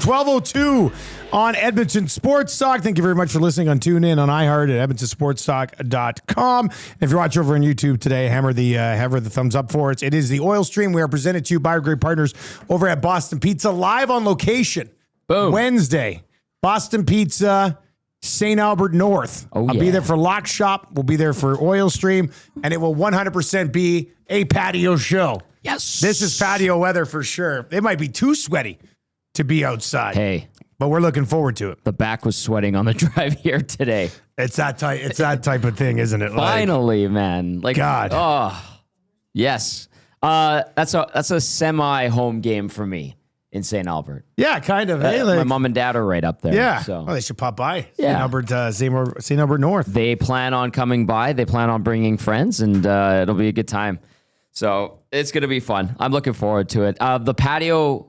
12:02 on Edmonton Sports Talk. Thank you very much for listening on TuneIn, on iHeart, at EdmontonSportsTalk.com. If you're watching over on YouTube today, hammer the thumbs up for us. It is the Oil Stream. We are presented to you by our great partners over at Boston Pizza, live on location. Boom. Wednesday, Boston Pizza, St. Albert North. I'll be there for Lock Shop. We'll be there for Oil Stream, and it will 100% be a patio show. Yes. This is patio weather for sure. It might be too sweaty to be outside. Hey. But we're looking forward to it. The back was sweating on the drive here today. It's that type of thing, isn't it? Finally, man. Like, God. Oh, yes. That's a semi-home game for me in St. Albert. Yeah, kind of. Hey, My mom and dad are right up there. Yeah. So. Well, they should pop by. Yeah. St. Albert North. They plan on coming by. They plan on bringing friends, and it'll be a good time. So it's going to be fun. I'm looking forward to it. The patio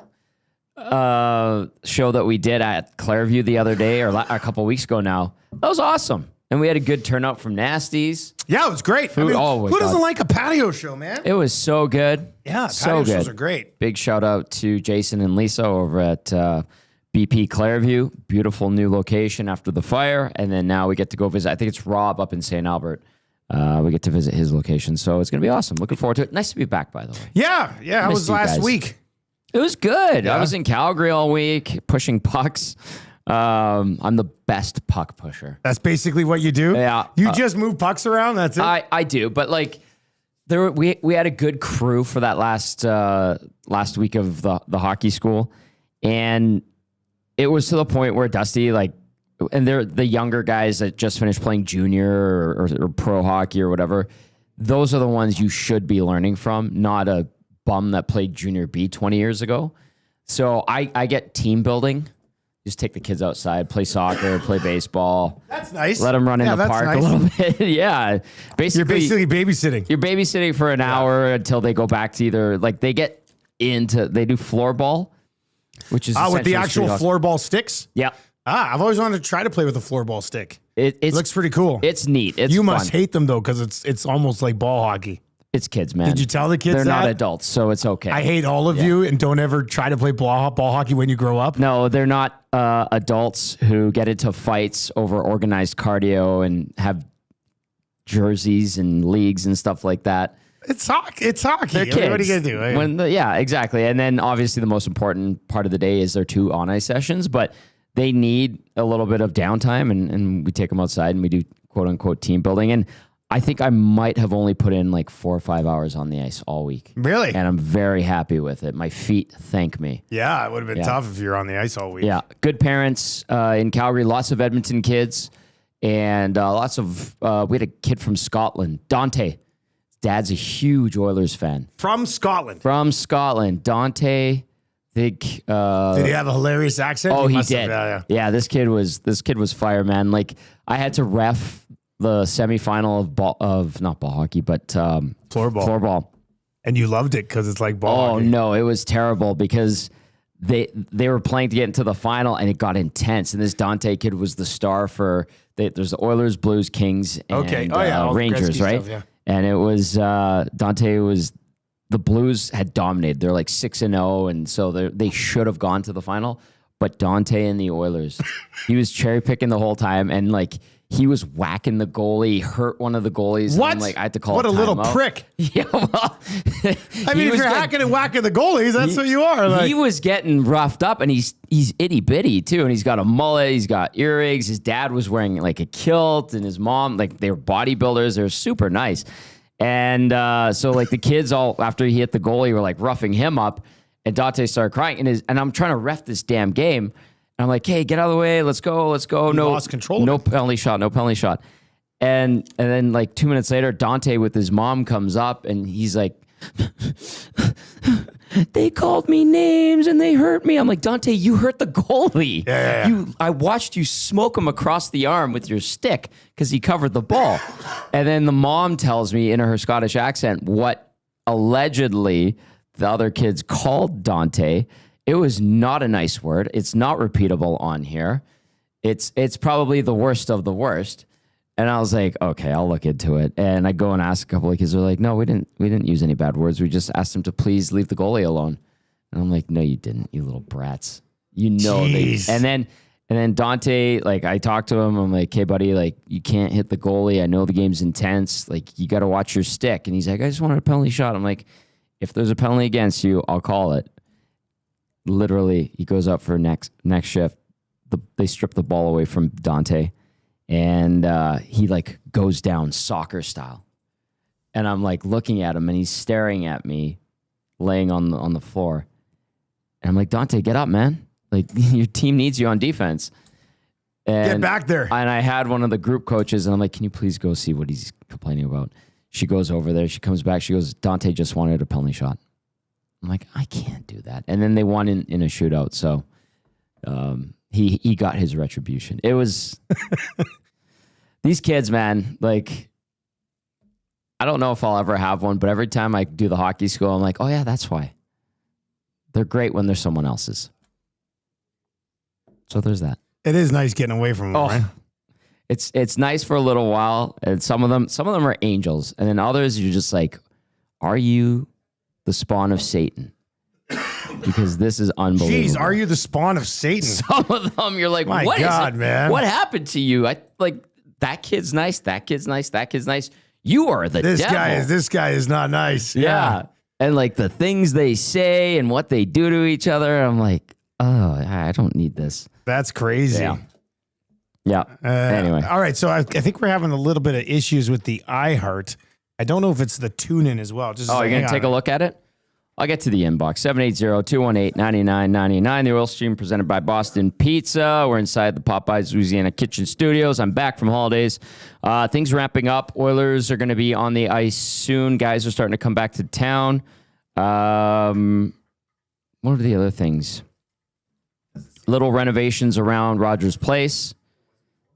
show that we did at Clairview the other day, or a couple weeks ago now, that was awesome. And we had a good turnout from Nasties. Yeah, it was great. Food, who doesn't like a patio show, man? It was so good. Yeah, so patio good. shows are great. Big shout out to Jason and Lisa over at BP Clairview. Beautiful new location after the fire. And then now we get to go visit. I think it's Rob up in St. Albert. We get to visit his location. So it's going to be awesome. Looking forward to it. Nice to be back, by the way. Yeah. How was last week? It was good. Yeah. I was in Calgary all week pushing pucks. I'm the best puck pusher. That's basically what you do? Yeah. You just move pucks around? That's it? I do. But like we had a good crew for that last week of the hockey school. And it was to the point where Dusty, and they're the younger guys that just finished playing junior or pro hockey or whatever. Those are the ones you should be learning from, not a bum that played junior B 20 years ago. So I get team building. Just take the kids outside, play soccer, play baseball. That's nice. Let them run in the park a little bit. Yeah. You're basically babysitting. You're babysitting for an hour until they go back to they do floor ball, which is with the actual floor ball sticks? Yeah. I've always wanted to try to play with a floor ball stick. It looks pretty cool. It's neat. It's you fun. must hate them though, because it's almost like ball hockey. It's kids, man. Did you tell the kids they're that? not adults, so it's okay. I hate all of you, and don't ever try to play ball hockey when you grow up. No, they're not adults who get into fights over organized cardio and have jerseys and leagues and stuff like that. It's hockey. They're kids. What are you gonna do? Yeah, exactly. And then obviously the most important part of the day is their 2 on-ice sessions, but they need a little bit of downtime, and we take them outside and we do quote-unquote team building. And I think I might have only put in 4 or 5 hours on the ice all week. Really? And I'm very happy with it. My feet thank me. Yeah, it would have been tough if you're on the ice all week. Yeah. Good parents in Calgary, lots of Edmonton kids, and lots of, we had a kid from Scotland, Dante. Dad's a huge Oilers fan. From Scotland? From Scotland. Dante, did he have a hilarious accent? Oh, he did. Yeah, this kid was fire, man. I had to ref the semifinal of not ball hockey, but floor ball. And you loved it because it's like ball hockey. Oh, no, it was terrible because they were playing to get into the final, and it got intense. And this Dante kid was the star for there's the Oilers, Blues, Kings, and Rangers, right? Stuff, yeah. And it was Dante was the Blues had dominated. They're 6-0, and so they should have gone to the final. But Dante and the Oilers, he was cherry picking the whole time, and he was whacking the goalie, hurt one of the goalies. What? And I had to call what a little timeout. prick. Yeah, well. I mean, if you're hacking and whacking the goalies, that's what you are. He was getting roughed up, and he's itty bitty too, and he's got a mullet, he's got earrings. His dad was wearing a kilt, and his mom, they were bodybuilders. They were super nice. And so the kids all, after he hit the goalie, were roughing him up, and Dante started crying. And I'm trying to ref this damn game. I'm like, hey, get out of the way. Let's go. No, lost control. No penalty shot. And then 2 minutes later, Dante with his mom comes up, and he's like, they called me names and they hurt me. I'm like, Dante, you hurt the goalie. Yeah. I watched you smoke him across the arm with your stick because he covered the ball. And then the mom tells me in her Scottish accent what allegedly the other kids called Dante. It was not a nice word. It's not repeatable on here. It's probably the worst of the worst. And I was like, okay, I'll look into it. And I go and ask a couple of kids. They're like, no, we didn't use any bad words. We just asked them to please leave the goalie alone. And I'm like, no, you didn't, you little brats. Jeez. And then Dante, like I talked to him. I'm like, hey buddy, like you can't hit the goalie. I know the game's intense. Like you got to watch your stick. And he's like, I just wanted a penalty shot. I'm like, if there's a penalty against you, I'll call it. Literally, he goes up for next shift. They strip the ball away from Dante, and he like goes down soccer style. And I'm like looking at him, and he's staring at me, laying on the floor. And I'm like, Dante, get up, man. Like your team needs you on defense. And, get back there. And I had one of the group coaches, and I'm like, can you please go see what he's complaining about? She goes over there. She comes back. She goes, Dante just wanted a penalty shot. I'm like, I can't do that. And then they won in a shootout. So he got his retribution. It was these kids, man, like, I don't know if I'll ever have one, but every time I do the hockey school, I'm like, oh yeah, that's why. They're great when they're someone else's. So there's that. It is nice getting away from them, right? It's nice for a little while, and some of them are angels, and then others you're just like, are you the spawn of Satan? Because this is unbelievable. Jeez, are you the spawn of Satan? Some of them you're like, my what God, is it? Man. What happened to you? I like that kid's nice. That kid's nice. That kid's nice. You are the devil. This guy is not nice. Yeah. And like the things they say and what they do to each other, I'm like, oh, I don't need this. That's crazy. Yeah. Anyway. All right. So I think we're having a little bit of issues with the iHeart. I don't know if it's the tune-in as well. Just you're going to take a look at it? I'll get to the inbox. 780-218-9999. The Oil Stream presented by Boston Pizza. We're inside the Popeyes Louisiana Kitchen Studios. I'm back from holidays. Things ramping up. Oilers are going to be on the ice soon. Guys are starting to come back to town. What are the other things? Little renovations around Rogers Place.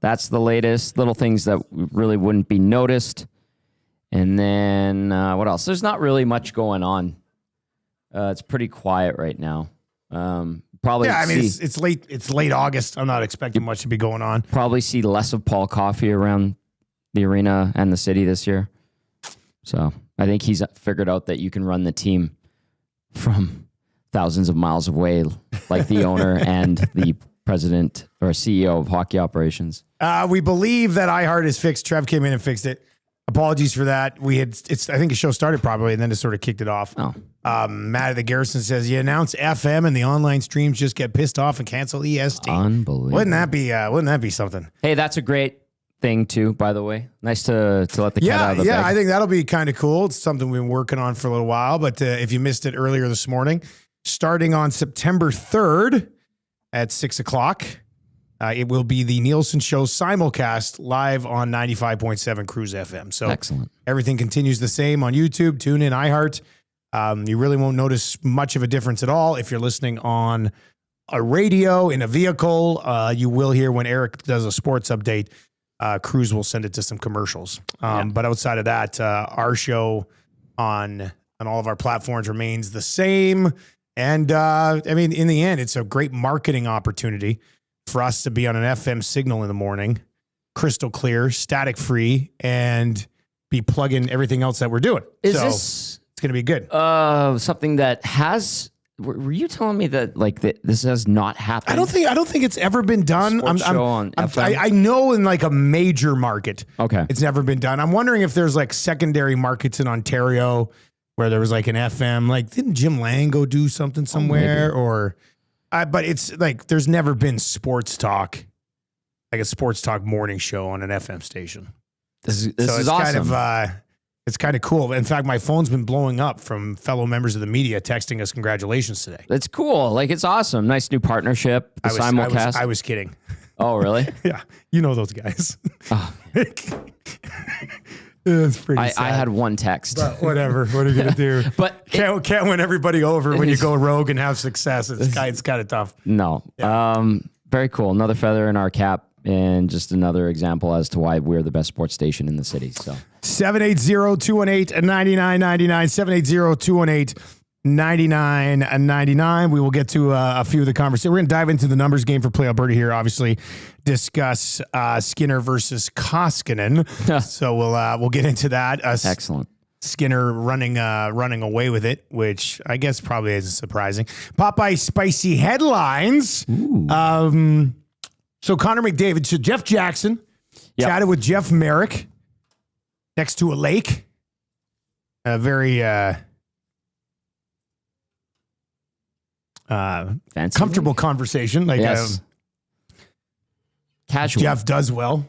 That's the latest. Little things that really wouldn't be noticed. And then what else? There's not really much going on. It's pretty quiet right now. Probably. Yeah, I mean it's late. It's late August. I'm not expecting much to be going on. Probably see less of Paul Coffey around the arena and the city this year. So I think he's figured out that you can run the team from thousands of miles away, like the owner and the president or CEO of hockey operations. We believe that iHeart is fixed. Trev came in and fixed it. Apologies for that. I think the show started probably and then it sort of kicked it off. Oh. Matt at the Garrison says, you announce FM and the online streams just get pissed off and cancel EST. Unbelievable. Wouldn't that be something? Hey, that's a great thing too, by the way. Nice to let the cat out of the bag. Yeah, I think that'll be kind of cool. It's something we've been working on for a little while, but if you missed it earlier this morning, starting on September 3rd at 6 o'clock, it will be the Nielson Show simulcast live on 95.7 Cruise FM. So excellent. Everything continues the same on YouTube, TuneIn, iHeart. You really won't notice much of a difference at all. If you're listening on a radio in a vehicle, you will hear when Eric does a sports update, Cruise will send it to some commercials. But outside of that, our show on all of our platforms remains the same. And I mean, in the end, it's a great marketing opportunity for us to be on an FM signal in the morning, crystal clear, static free, and be plugging everything else that we're doing. It's going to be good. Something that has. Were you telling me that this has not happened? I don't think it's ever been done. I know in like a major market, it's never been done. I'm wondering if there's like secondary markets in Ontario where there was like an FM. Like, didn't Jim Lang go do something somewhere? But it's like there's never been sports talk, like a sports talk morning show on an FM station. This is awesome. It's kind of cool. In fact, my phone's been blowing up from fellow members of the media texting us congratulations today. It's cool. Like, it's awesome. Nice new partnership. The simulcast. I was kidding. Oh, really? Yeah. You know those guys. Oh. It's pretty sad. I had one text. But whatever. What are you going to do? But can't win everybody over when you go rogue and have success. It's kind of tough. No. Yeah. Very cool. Another feather in our cap. And just another example as to why we're the best sports station in the city. So 780-218-9999, 780-218-9999. We will get to a few of the conversations. We're going to dive into the numbers game for Play Alberta here, obviously discuss Skinner versus Koskinen. So we'll get into that. Excellent. Skinner running away with it, which I guess probably isn't surprising. Popeye spicy headlines. So Connor McDavid, so Jeff Jackson chatted with Jeff Merrick next to a lake. A very Fancy comfortable conversation. Like yes. Casual. Jeff does well,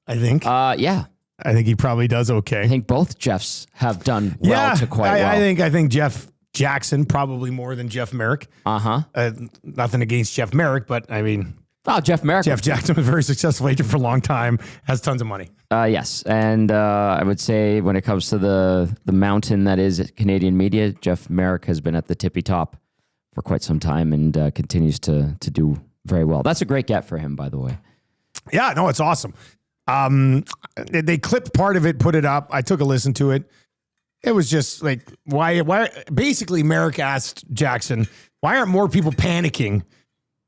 I think. Yeah. I think he probably does okay. I think both Jeffs have done well to quite well. I think Jeff Jackson probably more than Jeff Merrick. Nothing against Jeff Merrick, but I mean, Jeff Merrick. Jeff Jackson was a very successful agent for a long time, has tons of money. Yes, and I would say when it comes to the mountain that is Canadian media, Jeff Merrick has been at the tippy top for quite some time and continues to do very well. That's a great get for him, by the way. Yeah, no, it's awesome. They clipped part of it, put it up. I took a listen to it. It was just like, why basically Merrick asked Jackson, why aren't more people panicking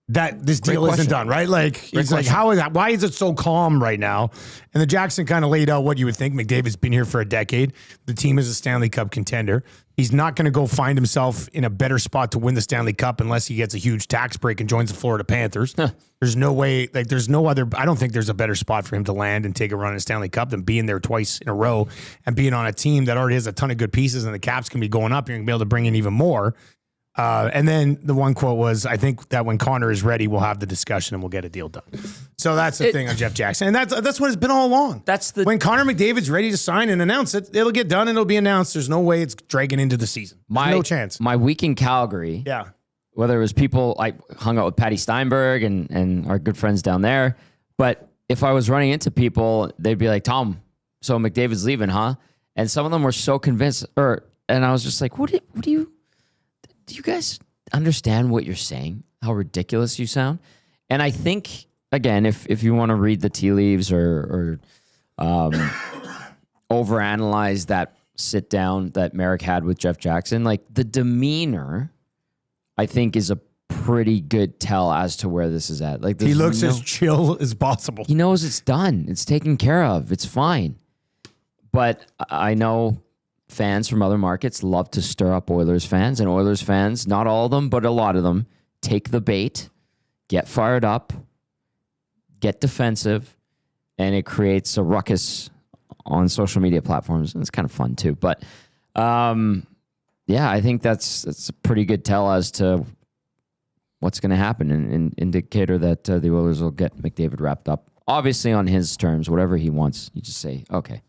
that this deal isn't done, right? Like, he's like, how is that? Why is it so calm right now? And then Jackson kind of laid out what you would think. McDavid's been here for a decade. The team is a Stanley Cup contender. He's not going to go find himself in a better spot to win the Stanley Cup unless he gets a huge tax break and joins the Florida Panthers. There's no way, like, there's no other, I don't think there's a better spot for him to land and take a run at Stanley Cup than being there twice in a row and being on a team that already has a ton of good pieces and the cap's can be going up. You're going to be able to bring in even more. And then the one quote was, I think that when Connor is ready, we'll have the discussion and we'll get a deal done. So that's the thing on Jeff Jackson. And that's what it's been all along. When Connor McDavid's ready to sign and announce it, it'll get done and it'll be announced. There's no way it's dragging into the season. No chance. My week in Calgary, whether it was people, I hung out with Patty Steinberg and our good friends down there. But if I was running into people, they'd be like, Tom, so McDavid's leaving, huh? And some of them were so convinced, and I was just like, do you guys understand what you're saying? How ridiculous you sound? And I think, again, if you want to read the tea leaves or overanalyze that sit down that Merrick had with Jeff Jackson, like the demeanor, I think is a pretty good tell as to where this is at. Like, he looks as chill as possible. He knows it's done. It's taken care of. It's fine. But I know fans from other markets love to stir up Oilers fans, and Oilers fans, not all of them, but a lot of them, take the bait, get fired up, get defensive, and it creates a ruckus on social media platforms. And it's kind of fun too. But I think that's a pretty good tell as to what's going to happen, and an indicator that the Oilers will get McDavid wrapped up, obviously on his terms, whatever he wants. You just say, okay.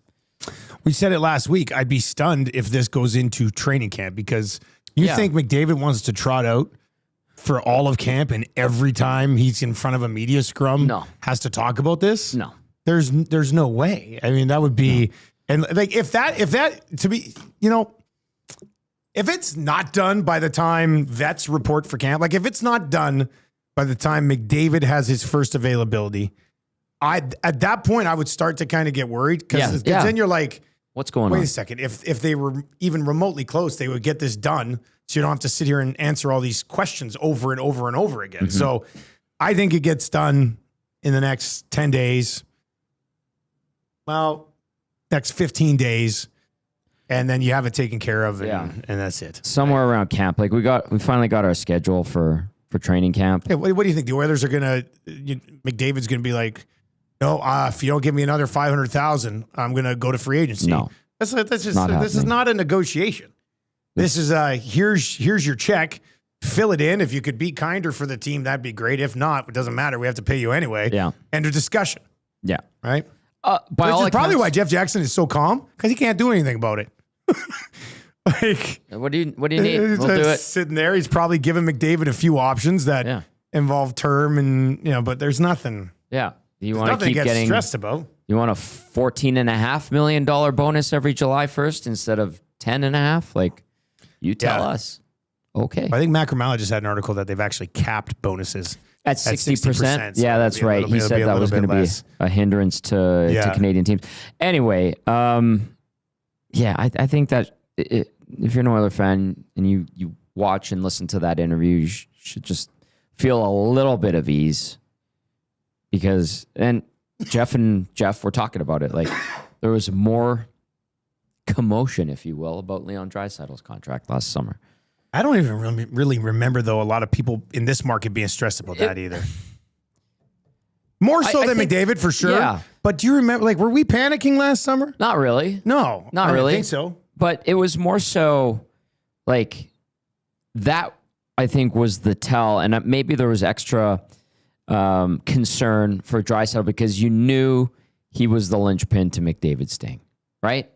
We said it last week. I'd be stunned if this goes into training camp because you think McDavid wants to trot out for all of camp and every time he's in front of a media scrum has to talk about this? No. There's no way. I mean, that would be and like if that to be, if it's not done by the time vets report for camp, like if it's not done by the time McDavid has his first availability, at that point I would start to kind of get worried because then you're like, what's going on? Wait a second. If they were even remotely close, they would get this done. So you don't have to sit here and answer all these questions over and over and over again. Mm-hmm. So I think it gets done in the next 10 days. Well, next 15 days. And then you have it taken care of and that's it. Somewhere around camp. Like we finally got our schedule for training camp. Hey, what do you think? The Oilers are McDavid's going to be like, no, if you don't give me another $500,000, I'm going to go to free agency. No, this is not a negotiation. This is here's your check. Fill it in. If you could be kinder for the team, that'd be great. If not, it doesn't matter. We have to pay you anyway. Yeah. End of discussion. Yeah. Right. Which is probably why Jeff Jackson is so calm because he can't do anything about it. Like, what do you need? We'll do it. Sitting there, he's probably giving McDavid a few options that involve term and but there's nothing. Yeah. You want to keep getting stressed about. You want a $14.5 million bonus every July 1st instead of 10.5? Like, you tell us. Okay. I think Matt Kermala just had an article that they've actually capped bonuses at 60%. So yeah, that's right. He said that was going to be a hindrance to Canadian teams. Anyway, I think that if you're an Oilers fan and you watch and listen to that interview, you should just feel a little bit of ease. Because, and Jeff were talking about it, like there was more commotion, if you will, about Leon Draisaitl's contract last summer. I don't even really remember, though, a lot of people in this market being stressed about that either. More so than McDavid, for sure. Yeah. But do you remember, like, were we panicking last summer? Not really. No. Not really. I think so. But it was more so, like, that, I think, was the tell. And maybe there was extra concern for Draisaitl because you knew he was the linchpin to McDavid staying, right?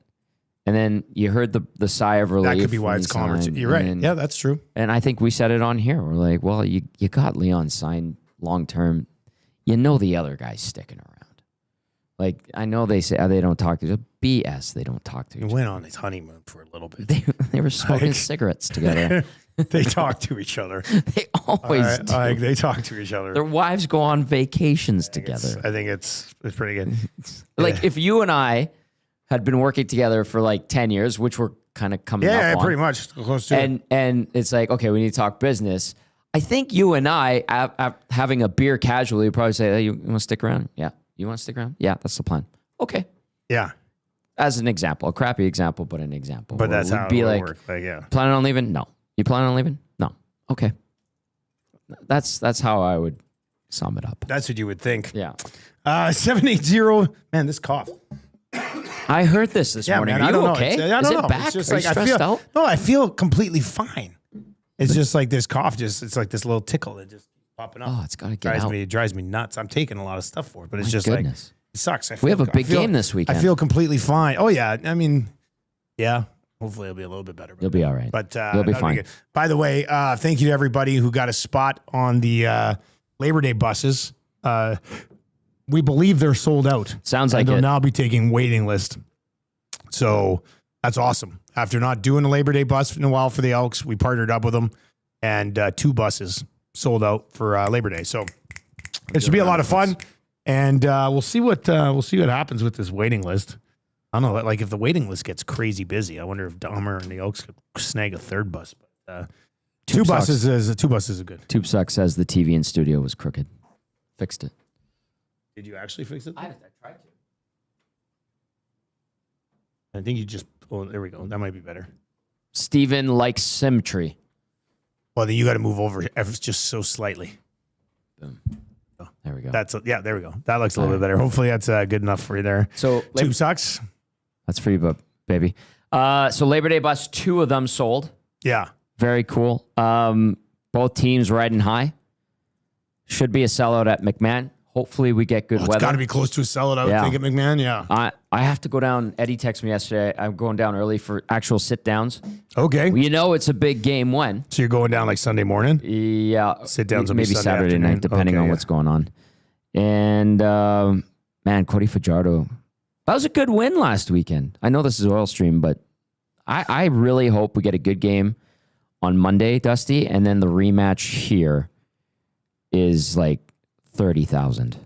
And then you heard the sigh of relief. That could be why it's calmer. You're right. Yeah, that's true. And I think we said it on here. We're like, well, you got Leon signed long-term. You know the other guy's sticking around. Like, I know they say they don't talk to each other. BS, they don't talk to each other. He went on his honeymoon for a little bit. They were smoking cigarettes together. They talk to each other. They always do. They talk to each other. Their wives go on vacations together. I think it's pretty good. Like, if you and I had been working together for like 10 years, which we're kind of coming up on. Yeah, pretty much. Close to it. And it's like, okay, we need to talk business. I think you and I, having a beer casually, would probably say, hey, you want to stick around? Yeah. You want to stick around? Yeah, that's the plan. Okay. Yeah. As an example, a crappy example, but an example. But that's how it would work. Like, yeah. Planning on leaving? No. You planning on leaving? No. Okay. That's how I would sum it up. That's what you would think. Yeah. 780. Man, this cough. I heard this morning. Man, Are I you don't okay? know. I don't Is know. it back? It's just Are like you stressed out? No, I feel completely fine. It's just like this cough. It's like this little tickle that just popping up. Oh, it's got to get out. It drives me nuts. I'm taking a lot of stuff for it, but it's just like, it sucks. We have a big game this weekend. I feel completely fine. Oh, yeah. I mean, yeah. Hopefully it'll be a little bit better. You'll be all right. But you'll be fine. By the way, thank you to everybody who got a spot on the Labor Day buses. We believe they're sold out. Sounds like and they'll it. now be taking waiting list. So that's awesome. After not doing a Labor Day bus in a while for the Elks, we partnered up with them, and 2 buses sold out for Labor Day. So it should be a lot of fun, and we'll see what happens with this waiting list. I don't know, like if the waiting list gets crazy busy, I wonder if Dahmer and the Elks could snag a 3rd bus. But 2 buses is good. Tube Suck says the TV in studio was crooked. Fixed it. Did you actually fix it? I tried to. I think you just. Oh, there we go. That might be better. Steven likes symmetry. Well, then you got to move over just so slightly. Boom. Oh, there we go. There we go. That looks a little bit better. Hopefully that's good enough for you there. So Tube Sucks. That's for you, baby. So Labor Day bus, 2 of them sold. Yeah. Very cool. Both teams riding high. Should be a sellout at McMahon. Hopefully we get good weather. It's got to be close to a sellout, I would think, at McMahon. Yeah. I have to go down. Eddie texted me yesterday. I'm going down early for actual sit downs. Okay. Well, you know it's a big game when. So you're going down like Sunday morning? Yeah. Sit downs will maybe be Sunday Saturday afternoon. night, depending on what's going on. And man, Cody Fajardo. That was a good win last weekend. I know this is Oil Stream, but I really hope we get a good game on Monday, Dusty, and then the rematch here is like 30,000.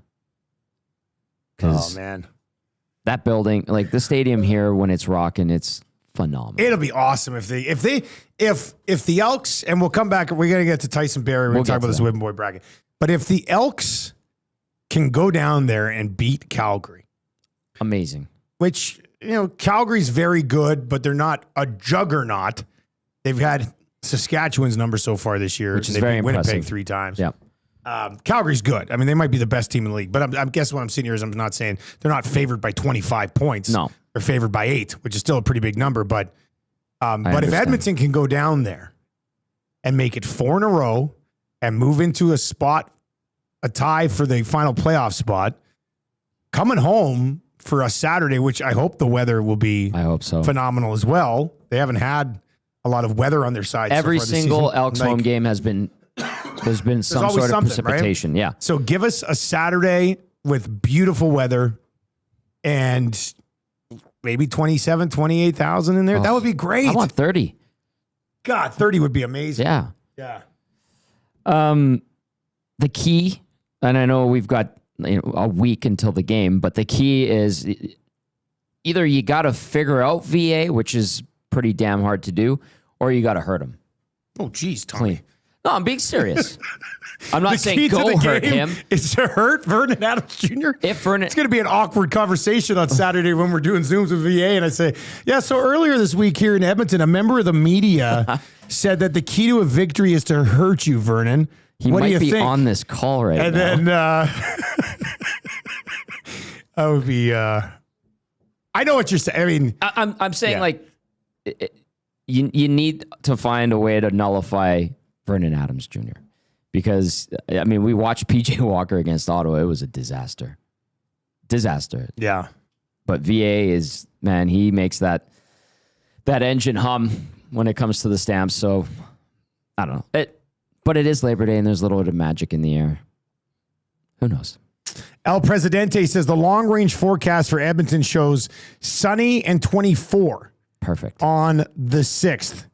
Oh man, that building, like the stadium here, when it's rocking, it's phenomenal. It'll be awesome if the Elks, and we'll come back. We're gonna get to Tyson Barrie. We're gonna talk about this Whitman Boy bracket. But if the Elks can go down there and beat Calgary, amazing. Which, Calgary's very good, but they're not a juggernaut. They've had Saskatchewan's number so far this year, which is very impressive. Winnipeg 3 times. Yeah. Calgary's good. I mean, they might be the best team in the league, but I'm guessing what I'm sitting here is I'm not saying they're not favored by 25 points. No. They're favored by 8, which is still a pretty big number. But if Edmonton can go down there and make it 4 in a row and move into a tie for the final playoff spot, coming home for a Saturday, which I hope the weather will be phenomenal as well. They haven't had a lot of weather on their side. Every so far this single season. Elks home game has been. There's been some sort of precipitation, right? Yeah. So give us a Saturday with beautiful weather and maybe 27, 28,000 in there. Oh, that would be great. I want 30. God, 30 would be amazing. Yeah. Yeah. The key, and I know we've got a week until the game, but the key is either you got to figure out VA, which is pretty damn hard to do, or you got to hurt them. Oh, geez, Tommy. Clean. No, I'm being serious. I'm not The saying key to go the hurt game him. is to hurt Vernon Adams Jr. If Vernon, It's going to be an awkward conversation on Saturday when we're doing Zooms with VA. And I say, yeah, so earlier this week here in Edmonton, a member of the media said that the key to a victory is to hurt you, Vernon. he What do might you be think? on this call right And now. then I would be, I know what you're saying. I mean, I'm saying Yeah. like you need to find a way to nullify Vernon Adams Jr. Because I mean we watched PJ Walker against Ottawa. It was a disaster. yeah. But VA is, man, he makes that engine hum when it comes to the Stamps. So I don't know. But it is Labor Day and there's a little bit of magic in the air. Who knows? El Presidente says the long range forecast for Edmonton shows sunny and 24 Perfect. on the 6th.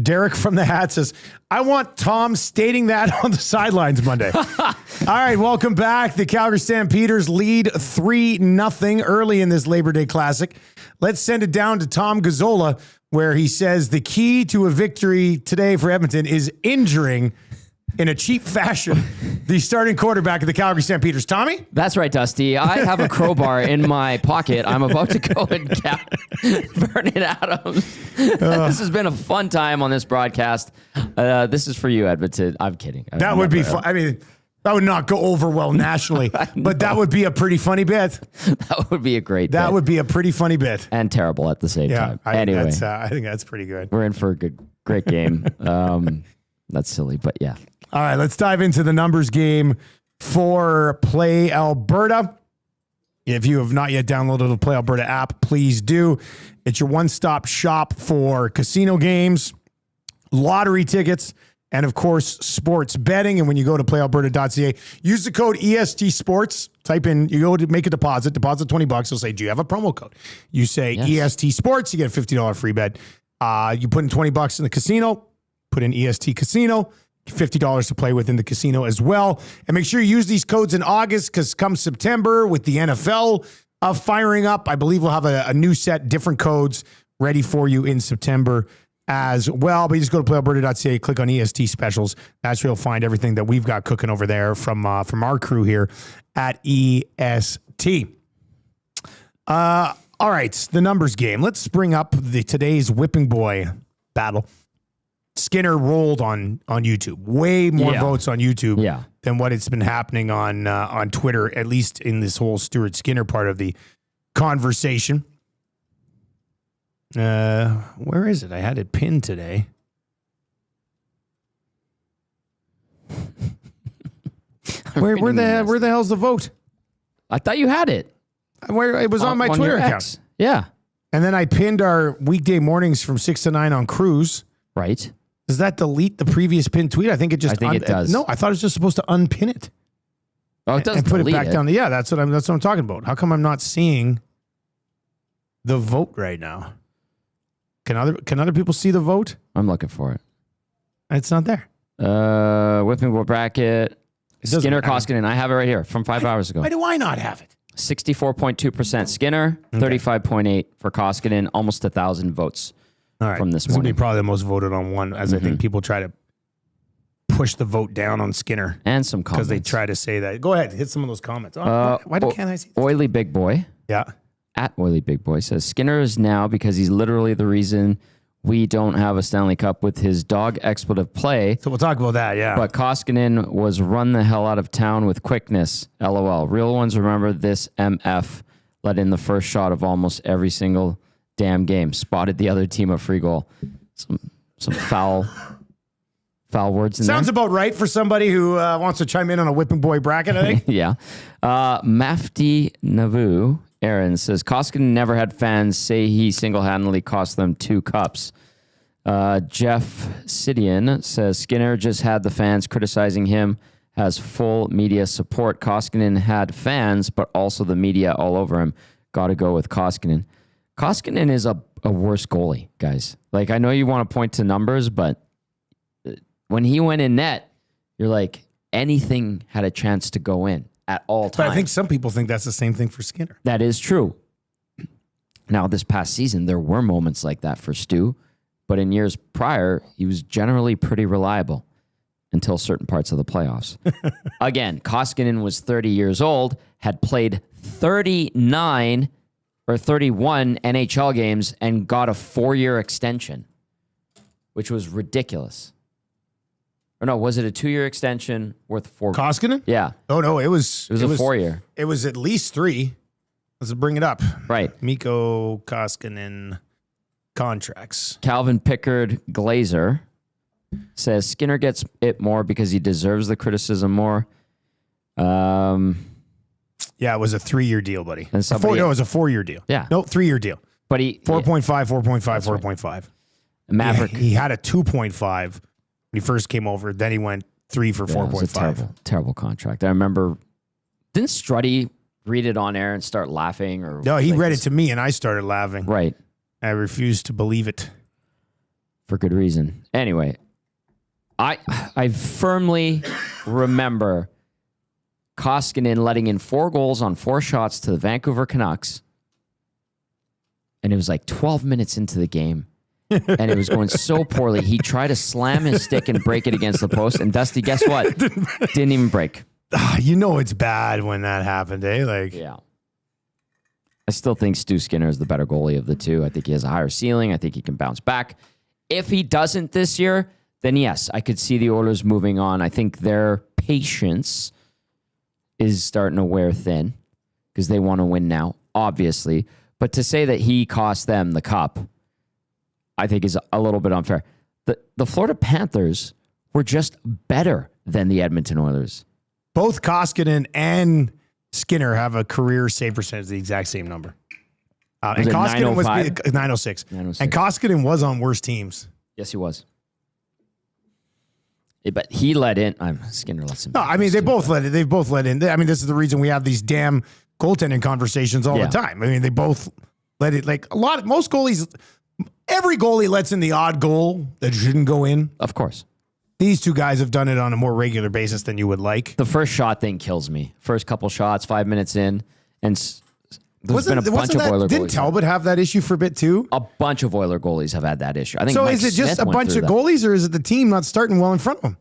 Derek from the Hat says, I want Tom stating that on the sidelines Monday. All right, welcome back. The Calgary Stampeders lead 3-0 early in this Labor Day Classic. Let's send it down to Tom Gazzola, where he says the key to a victory today for Edmonton is injuring in a cheap fashion the starting quarterback of the Calgary Stampeders. Tommy? That's right, Dusty. I have a crowbar in my pocket. I'm about to go and cap Vernon Adams. This has been a fun time on this broadcast. This is for you, Edmonton. I'm kidding. That would be fun. I mean, that would not go over well nationally, but that would be a pretty funny bit. That would be a great That bit. would be a pretty funny bit. And terrible at the same time. Anyway, I think that's pretty good. we're in for a great game. That's silly, but yeah. All right, let's dive into the numbers game for Play Alberta. If you have not yet downloaded the Play Alberta app, please do. It's your one-stop shop for casino games, lottery tickets, and of course, sports betting. And when you go to playalberta.ca, use the code EST Sports. Type in, you go to make a deposit $20. It'll say, do you have a promo code? You say EST Sports, you get a $50 free bet. You put in $20 in the casino, put in EST Casino, $50 to play within the casino as well. And make sure you use these codes in August, because come September with the NFL firing up, I believe we'll have a new set, different codes ready for you in September as well. But you just go to playalberta.ca, click on EST specials. That's where you'll find everything that we've got cooking over there from our crew here at EST. All right, the numbers game. Let's bring up today's whipping boy battle. Skinner rolled on YouTube. Way more votes on YouTube than what it's been happening on Twitter, at least in this whole Stuart Skinner part of the conversation. Where is it? I had it pinned today. Where the hell's the vote? I thought you had it. Where it was on my Twitter account. X. Yeah. And then I pinned our weekday mornings from 6 to 9 on Cruise. Right. Does that delete the previous pinned tweet? I think it just. I think it does. No, I thought it was just supposed to unpin it. Oh, it doesn't and put it delete back down. Yeah, that's what I'm talking about. How come I'm not seeing the vote right now? Can other people see the vote? I'm looking for it. It's not there. Whipping boy bracket. Skinner, Koskinen. I have it right here from 5 hours ago. Why do I not have it? 64.2% Skinner, 35.8 for Koskinen, almost 1,000 votes. All right. From this will be morning. probably the most voted on one, as I think people try to push the vote down on Skinner. And some comments. Because they try to say that. Go ahead, hit some of those comments. Can't I see this? Oily Big Boy. Yeah. At Oily Big Boy says, Skinner is now because he's literally the reason we don't have a Stanley Cup with his dog expletive play. So we'll talk about that, yeah. But Koskinen was run the hell out of town with quickness. LOL. Real ones remember this MF let in the first shot of almost every single damn game. Spotted the other team a free goal. Some foul words in Sounds there. about right for somebody who wants to chime in on a whipping boy bracket, I think. Yeah. Mafti Navu, Aaron, says, Koskinen never had fans say he single-handedly cost them 2 cups. Jeff Sidian says, Skinner just had the fans criticizing him, has full media support. Koskinen had fans, but also the media all over him. Got to go with Koskinen. Koskinen is a worse goalie, guys. Like, I know you want to point to numbers, but when he went in net, you're like, anything had a chance to go in at all times. But I think some people think that's the same thing for Skinner. That is true. Now, this past season, there were moments like that for Stu. but in years prior, he was generally pretty reliable until certain parts of the playoffs. Again, Koskinen was 30 years old, had played 39 or 31 NHL games, and got a 4-year extension, which was ridiculous. Or no, was it a 2-year extension worth 4? Koskinen? Yeah. Oh, no, it was a 4-year. It was at least 3. Let's bring it up. Right. Mikko Koskinen contracts. Calvin Pickard Glazer says Skinner gets it more because he deserves the criticism more. Yeah, it was a 3-year deal, buddy. And somebody, no, it was a 4-year deal. Yeah. No, 3-year deal. But he 4.5, 4.5, 4.5. Maverick. He had a 2.5 when he first came over. Then he went 3 for 4.5. It was a terrible contract. I remember, didn't Strutty read it on air and start laughing? Or no, he read it to me and I started laughing. Right. I refused to believe it. For good reason. Anyway, I firmly remember Koskinen letting in 4 goals on 4 shots to the Vancouver Canucks. And it was like 12 minutes into the game. And it was going so poorly. He tried to slam his stick and break it against the post. And Dusty, guess what? Didn't even break. You know it's bad when that happened, eh? Like, yeah. I still think Stu Skinner is the better goalie of the two. I think he has a higher ceiling. I think he can bounce back. If he doesn't this year, then yes, I could see the Oilers moving on. I think their patience is starting to wear thin because they want to win now, obviously. But to say that he cost them the cup, I think is a little bit unfair. The Florida Panthers were just better than the Edmonton Oilers. Both Koskinen and Skinner have a career save percentage, the exact same number. And Koskinen was 906. And Koskinen was on worse teams. Yes, he was. But he let in. Skinner lets him. No, I mean they both let it. They've both let in. I mean, this is the reason we have these damn goaltending conversations all the time. I mean, they both let it. Like most goalies, every goalie lets in the odd goal that shouldn't go in. Of course. These two guys have done it on a more regular basis than you would like. The first shot thing kills me. First couple shots, 5 minutes in, and there's been a bunch of Oiler goalies. Didn't Talbot have that issue for a bit too? A bunch of Oiler goalies have had that issue. I think. So Mike is it just Smith a bunch of goalies, or is it the team not starting well in front of them?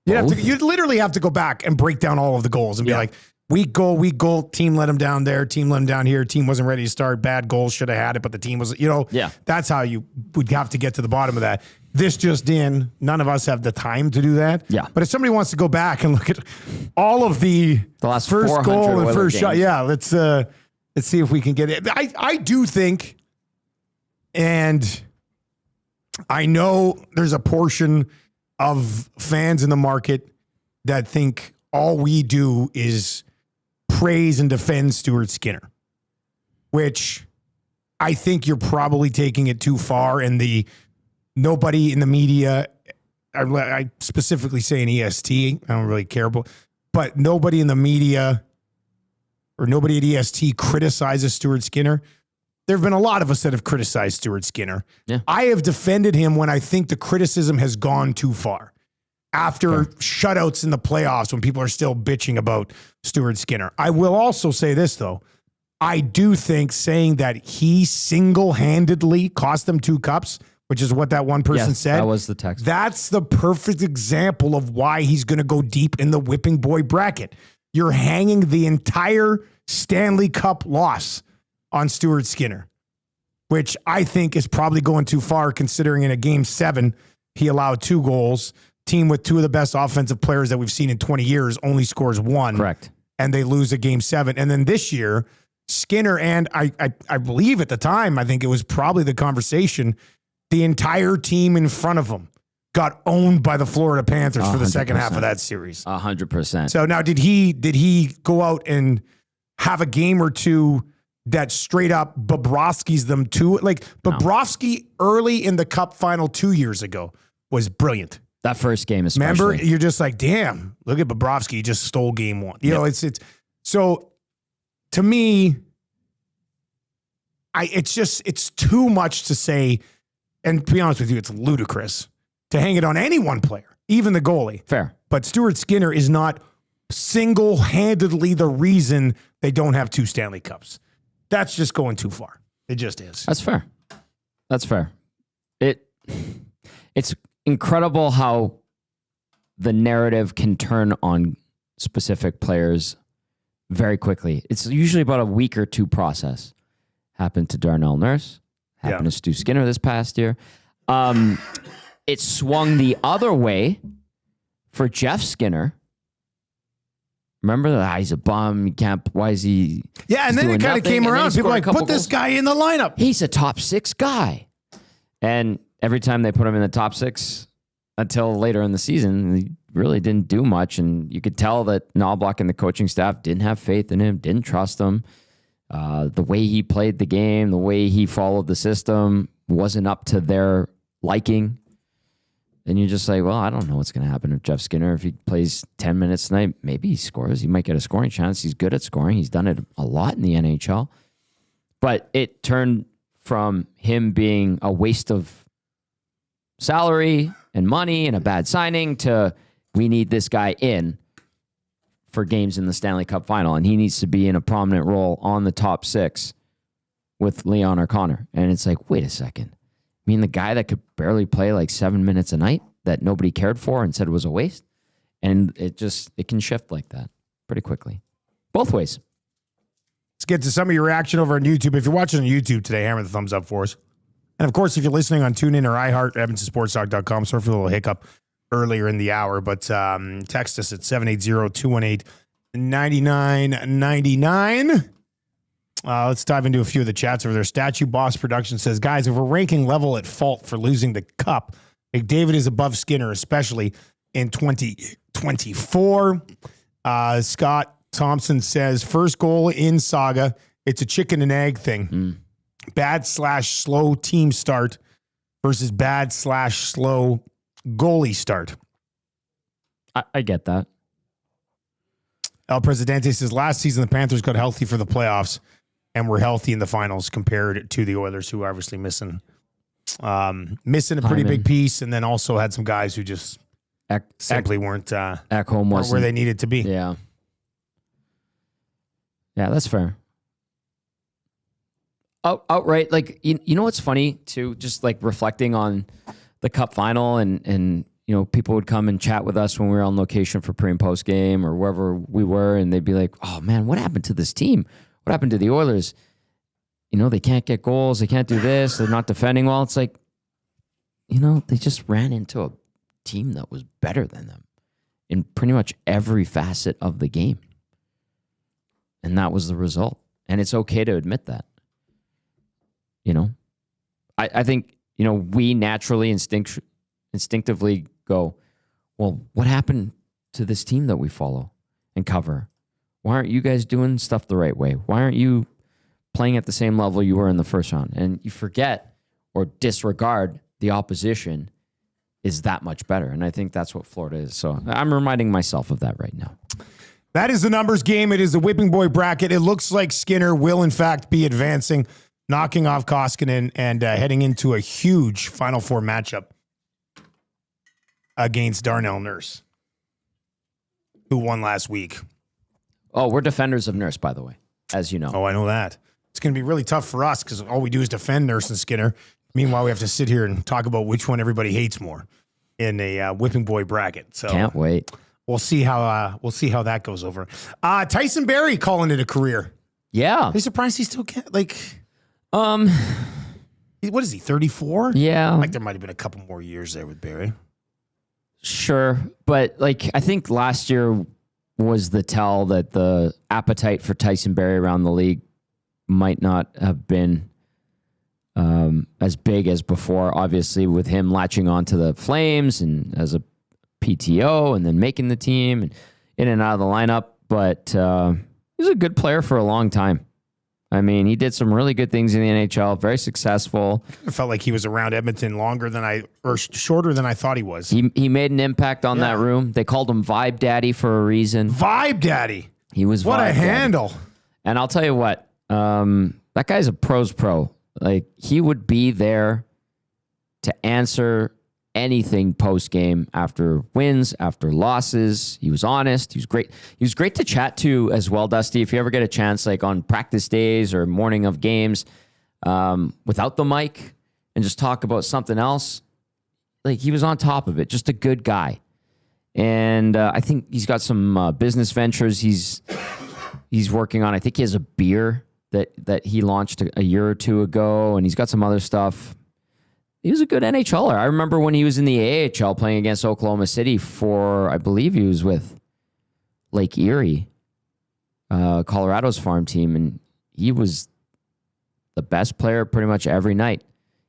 You'd literally have to go back and break down all of the goals and be like, weak goal, team let him down there, team let him down here, team wasn't ready to start, bad goals, should have had it, but the team was, that's how you would have to get to the bottom of that. This just in, none of us have the time to do that. Yeah. But if somebody wants to go back and look at all of the last first goal and first games. shot, let's see if we can get it. I do think, and I know there's a portion of fans in the market that think all we do is praise and defend Stuart Skinner, which I think you're probably taking it too far. And nobody in the media, I specifically say in EST, I don't really care about, but nobody in the media or nobody at EST criticizes Stuart Skinner. There have been a lot of us that have criticized Stuart Skinner. Yeah. I have defended him when I think the criticism has gone too far. After shutouts in the playoffs, when people are still bitching about Stuart Skinner. I will also say this, though. I do think saying that he single-handedly cost them 2 cups, which is what that one person said. That was the text. That's the perfect example of why he's going to go deep in the whipping boy bracket. You're hanging the entire Stanley Cup loss on Stuart Skinner, which I think is probably going too far considering in a game 7, he allowed 2 goals. Team with 2 of the best offensive players that we've seen in 20 years only scores 1. Correct. And they lose a game 7. And then this year, Skinner and I believe at the time, I think it was probably the conversation, the entire team in front of him got owned by the Florida Panthers for the second half of that series. 100%. So now did he go out and have a game or two that straight up Bobrovsky's them too? Like Bobrovsky early in the Cup final 2 years ago was brilliant. That first game especially. Remember, you're just like, damn, look at Bobrovsky. He just stole game 1. You know, it's so to me, it's too much to say, and to be honest with you, it's ludicrous to hang it on any one player, even the goalie. Fair. But Stuart Skinner is not single-handedly the reason they don't have 2 Stanley Cups. That's just going too far. It just is. That's fair. It's incredible how the narrative can turn on specific players very quickly. It's usually about a week or two process. Happened to Darnell Nurse. Happened to Stu Skinner this past year. It swung the other way for Jeff Skinner. Remember that he's a bum. You can't. Why is he? Yeah, and then it kind of came around. People like, put this guy in the lineup. He's a top 6 guy. And every time they put him in the top 6 until later in the season, he really didn't do much. And you could tell that Knobloch and the coaching staff didn't have faith in him, didn't trust him. The way he played the game, the way he followed the system wasn't up to their liking. And you're just like, well, I don't know what's going to happen with Jeff Skinner. If he plays 10 minutes tonight, maybe he scores. He might get a scoring chance. He's good at scoring. He's done it a lot in the NHL. But it turned from him being a waste of salary and money and a bad signing to we need this guy in for games in the Stanley Cup final. And he needs to be in a prominent role on the top 6 with Leon or Connor. And it's like, wait a second. I mean, the guy that could barely play like 7 minutes a night that nobody cared for and said was a waste. And it can shift like that pretty quickly. Both ways. Let's get to some of your reaction over on YouTube. If you're watching on YouTube today, hammer the thumbs up for us. And of course, if you're listening on TuneIn or iHeart, EdmontonSportsTalk.com, sorry for a little hiccup earlier in the hour, but text us at 780-218-9999. Let's dive into a few of the chats over there. Statue Boss Production says, guys, if we're ranking level at fault for losing the cup, McDavid is above Skinner, especially in 2024. Scott Thompson says, first goal in Saga, it's a chicken and egg thing. Bad/slow team start versus bad/slow goalie start. I get that. El Presidente says, last season the Panthers got healthy for the playoffs and were healthy in the finals compared to the Oilers, who are obviously missing a pretty big piece, and then also had some guys who just simply weren't where they needed to be. Yeah. Yeah, that's fair. Outright, like, you know what's funny, too? Just, like, reflecting on the Cup final and you know, people would come and chat with us when we were on location for pre- and post-game or wherever we were, and they'd be like, oh, man, what happened to this team? What happened to the Oilers? You know, they can't get goals. They can't do this. They're not defending well. It's like, you know, they just ran into a team that was better than them in pretty much every facet of the game. And that was the result. And it's okay to admit that. You know, I think, you know, we naturally instinctively go, well, what happened to this team that we follow and cover? Why aren't you guys doing stuff the right way? Why aren't you playing at the same level you were in the first round? And you forget or disregard the opposition is that much better. And I think that's what Florida is. So I'm reminding myself of that right now. That is the numbers game. It is the Whipping Boy bracket. It looks like Skinner will, in fact, be advancing, knocking off Koskinen, and heading into a huge Final Four matchup against Darnell Nurse, who won last week. Oh, we're defenders of Nurse, by the way, as you know. Oh, I know that. It's going to be really tough for us because all we do is defend Nurse and Skinner. Meanwhile, we have to sit here and talk about which one everybody hates more in a Whipping Boy bracket. So can't wait. We'll see how that goes over. Tyson Barrie calling it a career. Yeah. Are you surprised he still can't, like... what is he, 34? Yeah. Like there might have been a couple more years there with Barrie. Sure. But like, I think last year was the tell that the appetite for Tyson Barrie around the league might not have been as big as before, obviously with him latching onto the Flames and as a PTO and then making the team and in and out of the lineup. But he was a good player for a long time. I mean, he did some really good things in the NHL, very successful. I felt like he was around Edmonton shorter than I thought he was. He made an impact on that room. They called him Vibe Daddy for a reason. Vibe Daddy. He was what Vibe a handle. Daddy. And I'll tell you what, that guy's a pro's pro. Like, he would be there to answer anything post-game, after wins, after losses. He was honest. He was great. He was great to chat to as well, Dusty. If you ever get a chance, like on practice days or morning of games, without the mic, and just talk about something else, like he was on top of it. Just a good guy. And I think he's got some business ventures he's working on. I think he has a beer that he launched a year or two ago, and he's got some other stuff. He was a good NHLer. I remember when he was in the AHL playing against Oklahoma City for, I believe he was with Lake Erie, Colorado's farm team, and he was the best player pretty much every night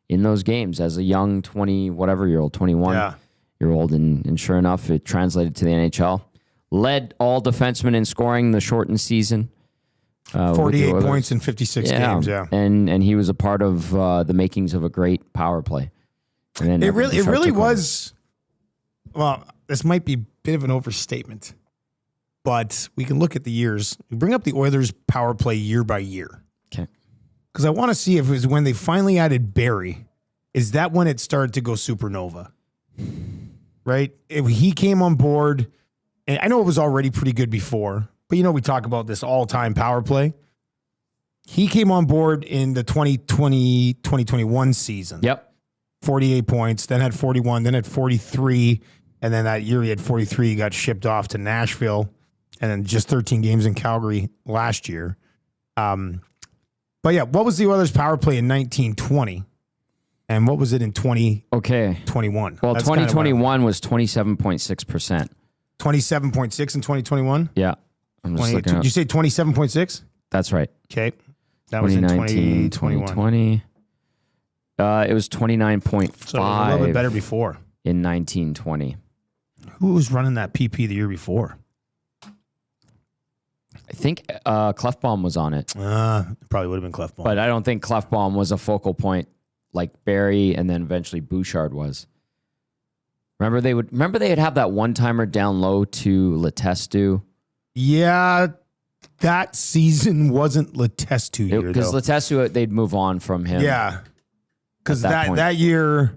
in those games as a young 21-year-old, and sure enough, it translated to the NHL. Led all defensemen in scoring the shortened season. 48 points in 56 games, yeah. And he was a part of the makings of a great power play. And then it really was, well, this might be a bit of an overstatement, but we can look at the years. Bring up the Oilers' power play year by year. Okay. Because I want to see if it was when they finally added Barrie, is that when it started to go supernova? Right? If he came on board, and I know it was already pretty good before, but we talk about this all-time power play. He came on board in the 2020-2021 season. Yep. 48 points, then had 41, then had 43, and then that year he had 43. He got shipped off to Nashville, and then just 13 games in Calgary last year. But yeah, what was the Oilers' power play in 1920? And what was it in 2021? Well, That's 2021 was 27.6%. 27.6 in 2021? Yeah. I'm just looking up. Did you say 27.6? That's right. Okay. That was in 2021. 2020. It was 29.5. So it was a little bit better before. In 1920. Who was running that PP the year before? I think Clefbaum was on it. It probably would have been Clefbaum. But I don't think Clefbaum was a focal point like Barrie and then eventually Bouchard was. Remember they'd have that one-timer down low to Letestu? Yeah, that season wasn't Letestu year, though. Because Letestu, they'd move on from him. Yeah. Because that year,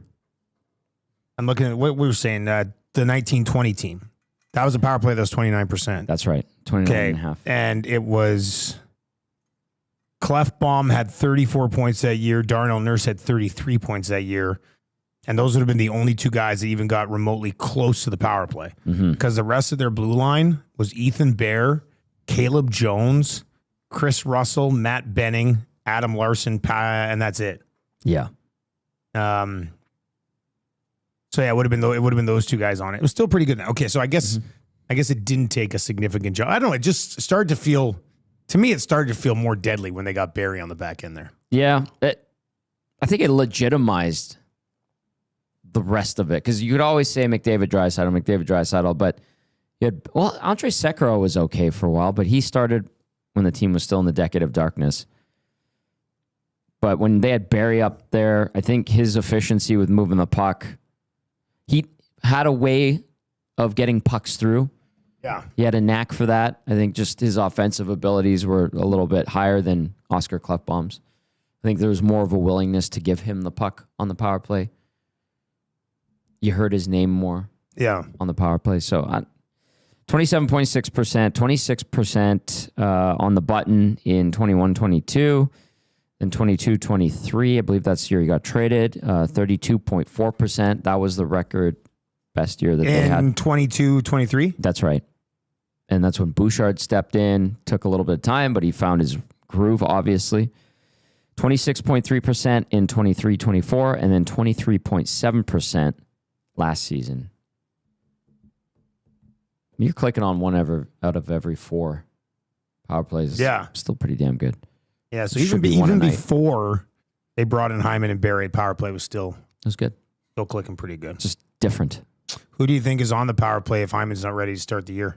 I'm looking at what we were saying, the 1920 team. That was a power play that was 29%. That's right. 29.5. And it was Clefbaum had 34 points that year. Darnell Nurse had 33 points that year. And those would have been the only two guys that even got remotely close to the power play. Because the rest of their blue line was Ethan Bear, Caleb Jones, Chris Russell, Matt Benning, Adam Larson, and that's it. Yeah. So yeah, it would have been those two guys on it. It was still pretty good. Okay, so I guess it didn't take a significant job. I don't know. It just started to feel, to me, it started to feel more deadly when they got Barrie on the back end there. Yeah, I think it legitimized the rest of it, because you could always say McDavid-Draisaitl, but Andre Sekera was okay for a while, but he started when the team was still in the decade of darkness. But when they had Barrie up there, I think his efficiency with moving the puck, he had a way of getting pucks through. Yeah. He had a knack for that. I think just his offensive abilities were a little bit higher than Oscar Klefbom's. I think there was more of a willingness to give him the puck on the power play. You heard his name more on the power play. So 27.6%, 26% on the button in 21-22. Then 22-23, I believe that's the year he got traded. 32.4%. That was the record best year that they had. And 22-23? That's right. And that's when Bouchard stepped in. Took a little bit of time, but he found his groove, obviously. 26.3% in 23-24, and then 23.7% last season. You're clicking on one out of every four power plays. Yeah. Still pretty damn good. Yeah, so even before they brought in Hyman and Barrie, power play was still good. Still clicking pretty good. Just different. Who do you think is on the power play if Hyman's not ready to start the year?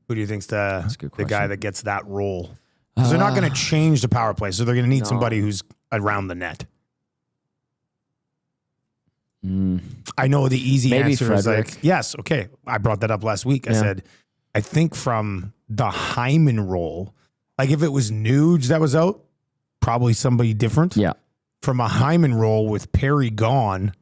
Who do you think's the guy that gets that role? Because they're not going to change the power play, so they're going to need somebody who's around the net. I know the easy answer is like, yes, okay. I brought that up last week. I said, I think from the Hyman role, like if it was Nuge that was out, probably somebody different. Yeah. From a Hyman role with Perry gone,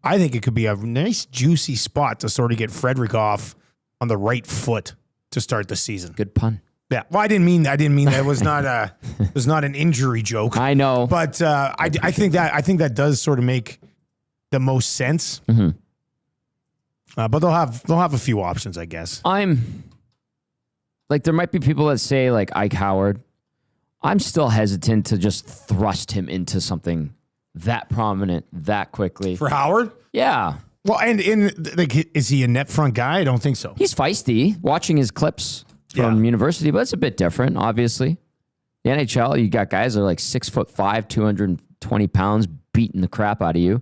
I think it could be a nice, juicy spot to sort of get Frederick off on the right foot to start the season. Good pun. Yeah. Well, I didn't mean that. It was not an injury joke. I know. But I think that does sort of make the most sense. Mm-hmm. But they'll have a few options, I guess. I'm like, there might be people that say like Ike Howard. I'm still hesitant to just thrust him into something that prominent that quickly. For Howard? Yeah. Well, and is he a net front guy? I don't think so. He's feisty. Watching his clips from university, but it's a bit different, obviously. The NHL, you got guys that are like 6'5", 220 pounds, beating the crap out of you,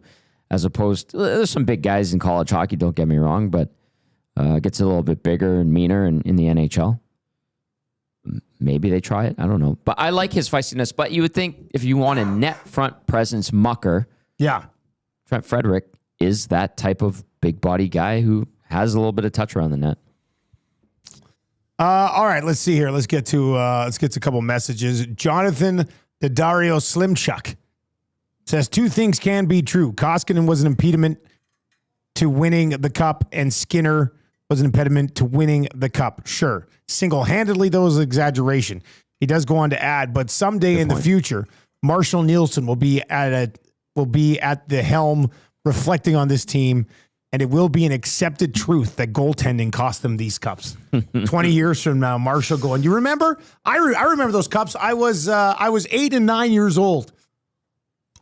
as opposed to, there's some big guys in college hockey, don't get me wrong, but gets a little bit bigger and meaner in the NHL. Maybe they try it. I don't know. But I like his feistiness. But you would think if you want a net front presence mucker, Trent Frederick is that type of big body guy who has a little bit of touch around the net. All right, let's see here. Let's get to a couple messages. Jonathan the Dario Slimchuk says 2 things can be true. Koskinen was an impediment to winning the cup, and Skinner was an impediment to winning the cup. Sure. Single-handedly, though, is an exaggeration. He does go on to add, but someday in the future, Marshall Nielsen will be at the helm reflecting on this team, and it will be an accepted truth that goaltending cost them these cups. 20 years from now, Marshall going, you remember? I remember those cups. I was 8 and 9 years old.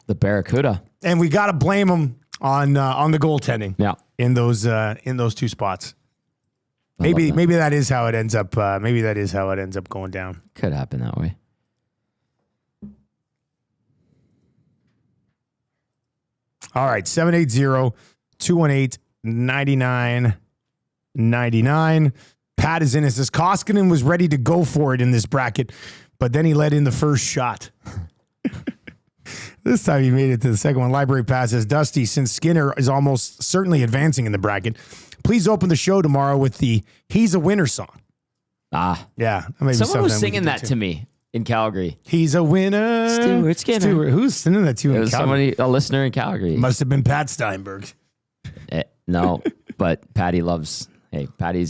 The Barracuda. And we got to blame them on the goaltending. Yeah. In those 2 spots. Maybe that is how it ends up. Maybe that is how it ends up going down. Could happen that way. All right, 780-218-9999. Pat is in. It says Koskinen was ready to go for it in this bracket, but then he let in the first shot. This time he made it to the second one. Library Pass says, Dusty, since Skinner is almost certainly advancing in the bracket, please open the show tomorrow with the He's a Winner song. Ah. Yeah. Someone was singing that to me in Calgary. He's a winner. Stuart Skinner. Who's singing that to you in Calgary? A listener in Calgary. Must have been Pat Steinberg. No, but Patty loves,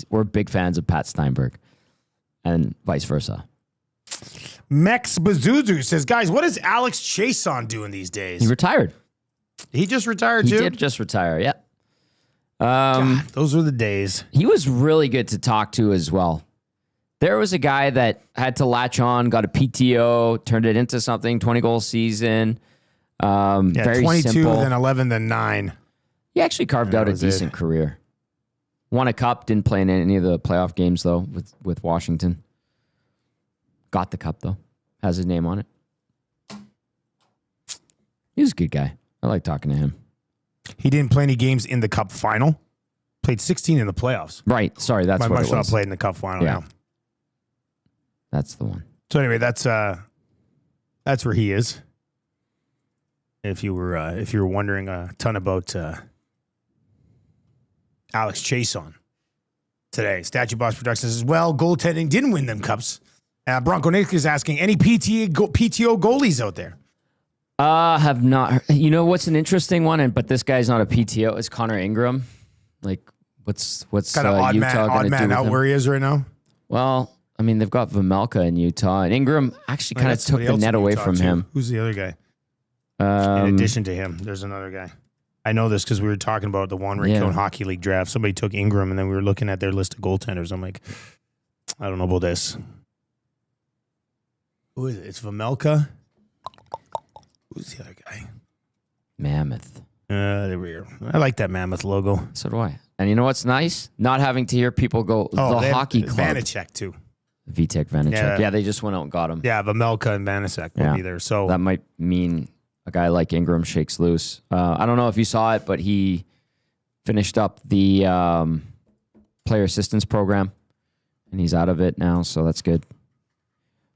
we're big fans of Pat Steinberg and vice versa. Mex Bazuzu says, guys, what is Alex Chason doing these days? He retired. He just retired too? He did just retire, yeah. God, those were the days. He was really good to talk to as well. There was a guy that had to latch on, got a PTO, turned it into something, 20-goal season. Very 22, simple. then 11, then 9. He actually carved out a decent career. Won a cup, didn't play in any of the playoff games, though, with Washington. Got the cup, though. Has his name on it. He was a good guy. I like talking to him. He didn't play any games in the cup final. Played 16 in the playoffs. Right. Sorry, that's what it was. Played in the cup final now. That's the one. So anyway, that's where he is. If you were wondering a ton about Alex Chason today, Statue Boss Productions as well. Goaltending didn't win them cups. Bronco Nick is asking, any PTO goalies out there? Have not. You know what's an interesting one, but this guy's not a PTO. It's Connor Ingram. Like, what's kind of odd man out where he is right now? Well, I mean, they've got Vamelka in Utah, and Ingram actually kind of took the net away from him. Who's the other guy? In addition to him, there's another guy. I know this because we were talking about the Juan Rincon Hockey League draft. Somebody took Ingram, and then we were looking at their list of goaltenders. I'm like, I don't know about this. Who is it? It's Vamelka. Who's the other guy? Mammoth. There we are. I like that Mammoth logo. So do I. And you know what's nice? Not having to hear people go, the hockey club. Vanacek, too. Vitek Vanacek. Yeah, they just went out and got him. Yeah, Vamelka and Vanacek will be there. So that might mean a guy like Ingram shakes loose. I don't know if you saw it, but he finished up the player assistance program, and he's out of it now, so that's good.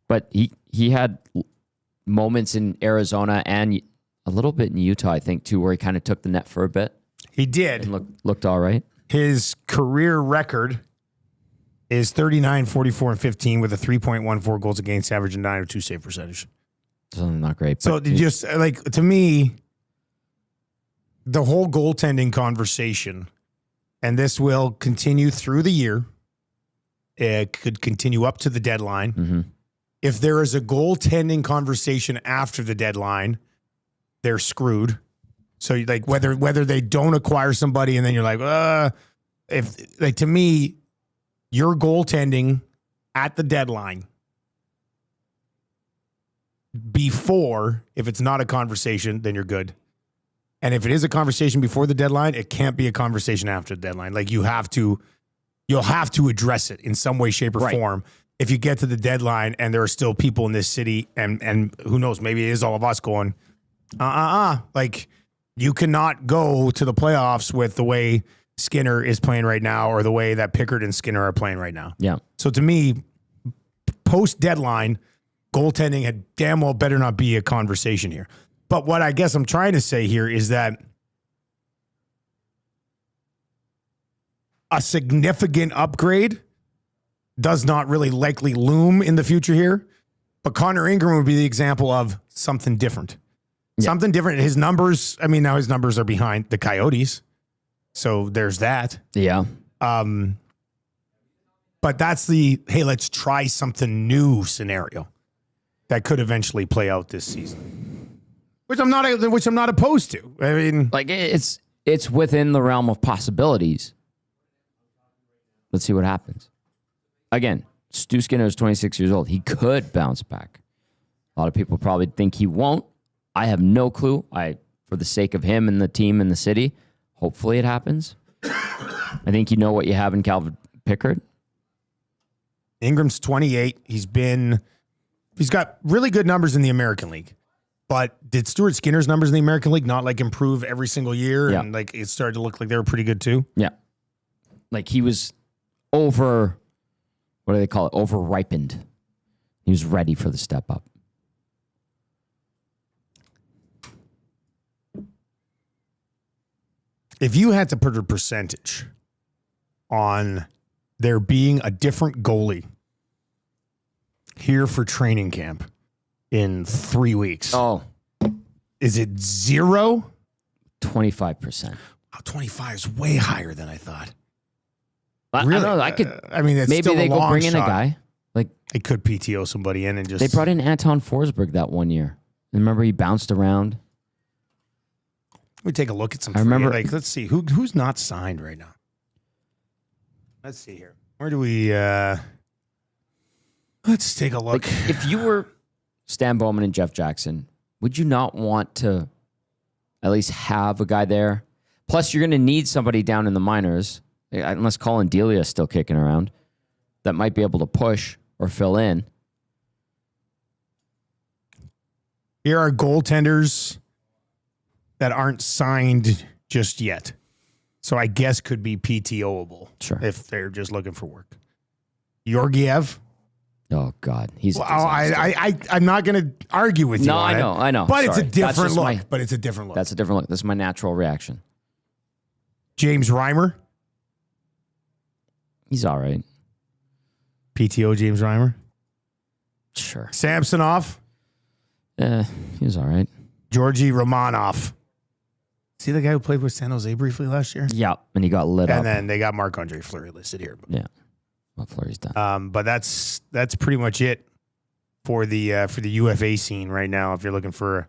But he had moments in Arizona and a little bit in Utah, I think, too, where he kind of took the net for a bit. He did. And looked all right. His career record is 39, 44, and 15 with a 3.14 goals against average and 902 save percentage. So not great. So just like, to me, the whole goaltending conversation, and this will continue through the year, could continue up to the deadline. Mm-hmm. If there is a goaltending conversation after the deadline, they're screwed. So like whether they don't acquire somebody and then you're like, if like to me, your goaltending at the deadline before, if it's not a conversation, then you're good. And if it is a conversation before the deadline, it can't be a conversation after the deadline. Like you'll have to address it in some way, shape, or form. If you get to the deadline and there are still people in this city and who knows, maybe it is all of us going, like you cannot go to the playoffs with the way Skinner is playing right now or the way that Pickard and Skinner are playing right now. Yeah. So to me, post deadline, goaltending had damn well better not be a conversation here. But what I guess I'm trying to say here is that a significant upgrade does not really likely loom in the future here. But Connor Ingram would be the example of something different. Yeah. Something different. His numbers, I mean, now his numbers are behind the Coyotes. So there's that. Yeah. But that's the, hey, let's try something new scenario that could eventually play out this season. Which I'm not opposed to. I mean, like it's within the realm of possibilities. Let's see what happens. Again, Stu Skinner is 26 years old. He could bounce back. A lot of people probably think he won't. I have no clue. For the sake of him and the team and the city, hopefully it happens. I think you know what you have in Calvin Pickard. Ingram's 28. He's got really good numbers in the American League. But did Stuart Skinner's numbers in the American League not like improve every single year? Yeah. And like it started to look like they were pretty good too? Yeah. Like he was what do they call it? Over ripened. He was ready for the step up. If you had to put a percentage on there being a different goalie here for training camp in 3 weeks. Oh. Is it 0? 25%. 25 is way higher than I thought. Really? I don't know. It's maybe still they a long go bring in shot. a guy. Like they could PTO somebody in and just. They brought in Anton Forsberg that one year. Remember he bounced around. Let me take a look at some. I remember. Let's see who's not signed right now. Let's see here. Where do we? Let's take a look. Like, if you were Stan Bowman and Jeff Jackson, would you not want to at least have a guy there? Plus, you're going to need somebody down in the minors, unless Colin Delia is still kicking around, that might be able to push or fill in. Here are goaltenders that aren't signed just yet. So I guess could be PTOable. Sure. If they're just looking for work. Georgiev. Oh, God. He's a I'm not going to argue with you. No, on I know. But Sorry. it's a different look. But it's a different look. That's a different look. This is my natural reaction. James Reimer. He's all right. PTO James Reimer. Sure. Samsonov. He was all right. Georgi Romanov. See the guy who played with San Jose briefly last year? Yeah, and he got lit up. And then they got Marc-Andre Fleury listed here. Yeah. Well, Fleury's done. But that's pretty much it for the UFA scene right now. If you're looking for a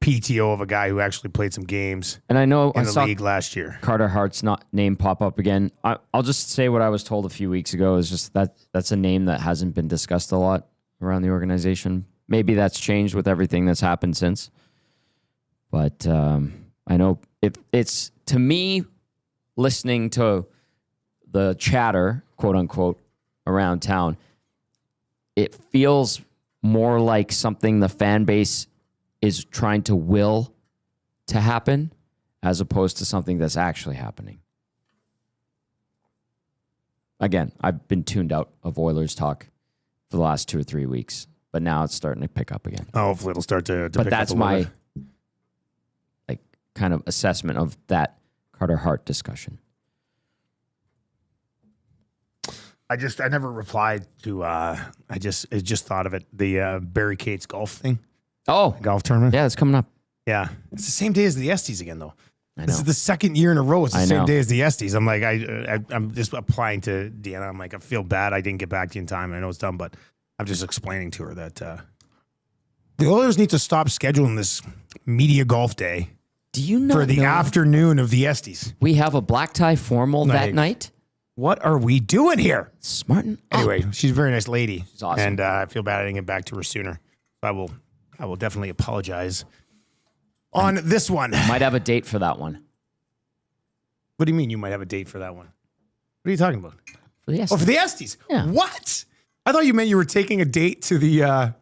PTO of a guy who actually played some games, and I know in the league last year, Carter Hart's name pop up again. I'll just say what I was told a few weeks ago is just that's a name that hasn't been discussed a lot around the organization. Maybe that's changed with everything that's happened since. But I know it's to me, listening to the chatter, quote unquote, around town, it feels more like something the fan base is trying to will to happen as opposed to something that's actually happening. Again, I've been tuned out of Oilers talk for the last 2 or 3 weeks, but now it's starting to pick up again. Oh, hopefully it'll start to but pick that's up a little my bit. kind of assessment of that Carter Hart discussion. I never replied to I just thought of it, the Barry Cates golf thing. Oh, Golf tournament. yeah, it's coming up. Yeah. It's the same day as the Estes again though. This is the second year in a row. It's the I same know. day as the Estes. I'm like, I'm just applying to Deanna. I'm like, I feel bad. I didn't get back to you in time. I know it's done, but I'm just explaining to her that the Oilers need to stop scheduling this media golf day Do you know for the afternoon of the Estes. we have a black tie formal that night? What are we doing here? Smarten up. Anyway, she's a very nice lady. She's awesome. And I feel bad I didn't get back to her sooner. So I will definitely apologize on this one. Might have a date for that one. What do you mean you might have a date for that one? What are you talking about? For the Oh, for the Estes. Yeah. What? I thought you meant you were taking a date to the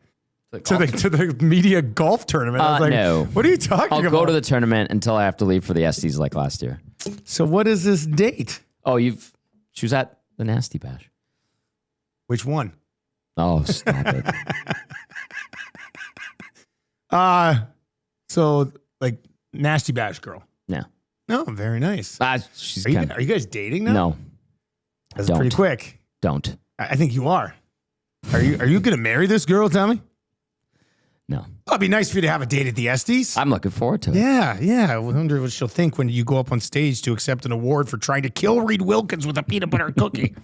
to the media golf tournament. I was like, no. What are you talking I'll about? go to the tournament until I have to leave for the Estes like last year. So what is this date? Oh, she was at the Nasty Bash. Which one? Oh, stop it. So like Nasty Bash girl. No. Oh, very nice. She's Are you guys dating now? No, That's don't. pretty quick. don't. I think you are. Are you going to marry this girl, Tommy? No. Oh, it'd be nice for you to have a date at the Estes. I'm looking forward to it. Yeah. I wonder what she'll think when you go up on stage to accept an award for trying to kill Reed Wilkins with a peanut butter cookie.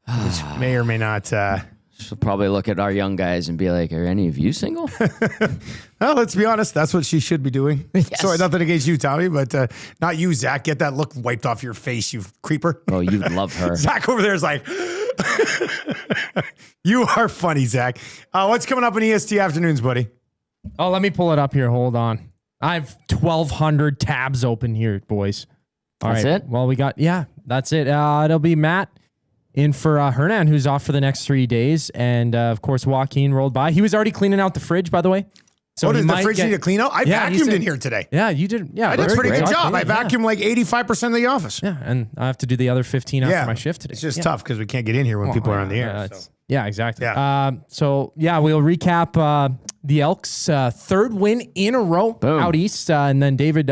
Which may or may not. She'll probably look at our young guys and be like, are any of you single? Well, let's be honest. That's what she should be doing. Yes. Sorry, nothing against you, Tommy, but not you, Zach. Get that look wiped off your face, you creeper. Oh, you'd love her. Zach over there is like, you are funny, Zach. What's coming up in EST afternoons, buddy? Oh, let me pull it up here. Hold on. I have 1,200 tabs open here, boys. All That's right. it? Well, that's it. It'll be Matt in for Hernan, who's off for the next 3 days. And, of course, Joaquin rolled by. He was already cleaning out the fridge, by the way. So Does he the might fridge need to clean out? I Yeah, he vacuumed said- in here today. Yeah, you did. Yeah, I did a very pretty good great. job. I Yeah. vacuumed like 85% of the office. Yeah, and I have to do the other 15 after my shift today. It's just Yeah. tough because we can't get in here when people are on the air. Yeah, so. yeah, exactly. Yeah. We'll recap the Elks' third win in a row Boom. out east, and then David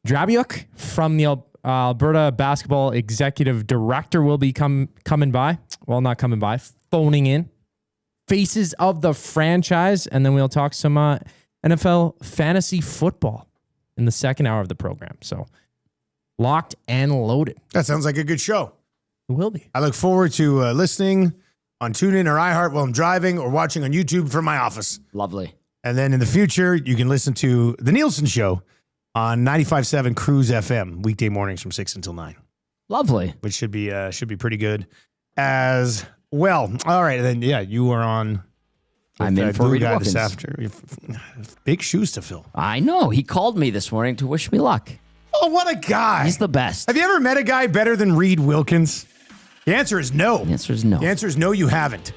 Drabiuk from the Alberta Basketball Executive Director will be coming by. Well, not coming by, phoning in. Faces of the franchise, and then we'll talk some NFL fantasy football in the second hour of the program. So locked and loaded. That sounds like a good show. It will be. I look forward to listening on TuneIn or iHeart while I'm driving or watching on YouTube from my office. Lovely. And then in the future, you can listen to The Nielson Show on 95.7 Cruise FM, weekday mornings from 6 until 9, Lovely. which should be pretty good as well. All right. And then, yeah, you are on. I'm in for Reed this Wilkins. after. Big shoes to fill. I know. He called me this morning to wish me luck. Oh, what a guy. He's the best. Have you ever met a guy better than Reed Wilkins? The answer is no. The answer is no. The answer is no, you haven't.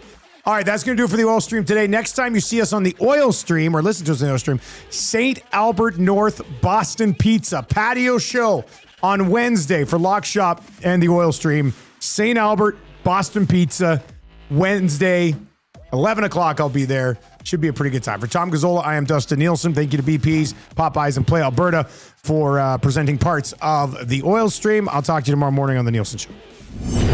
All right, that's going to do it for the Oil Stream today. Next time you see us on the Oil Stream or listen to us on the Oil Stream, St. Albert North Boston Pizza patio show on Wednesday for Lock Shop and the Oil Stream. St. Albert Boston Pizza, Wednesday, 11 o'clock. I'll be there. Should be a pretty good time. For Tom Gazzola, I am Dustin Nielson. Thank you to BP's, Popeyes, and Play Alberta for presenting parts of the Oil Stream. I'll talk to you tomorrow morning on the Nielson Show.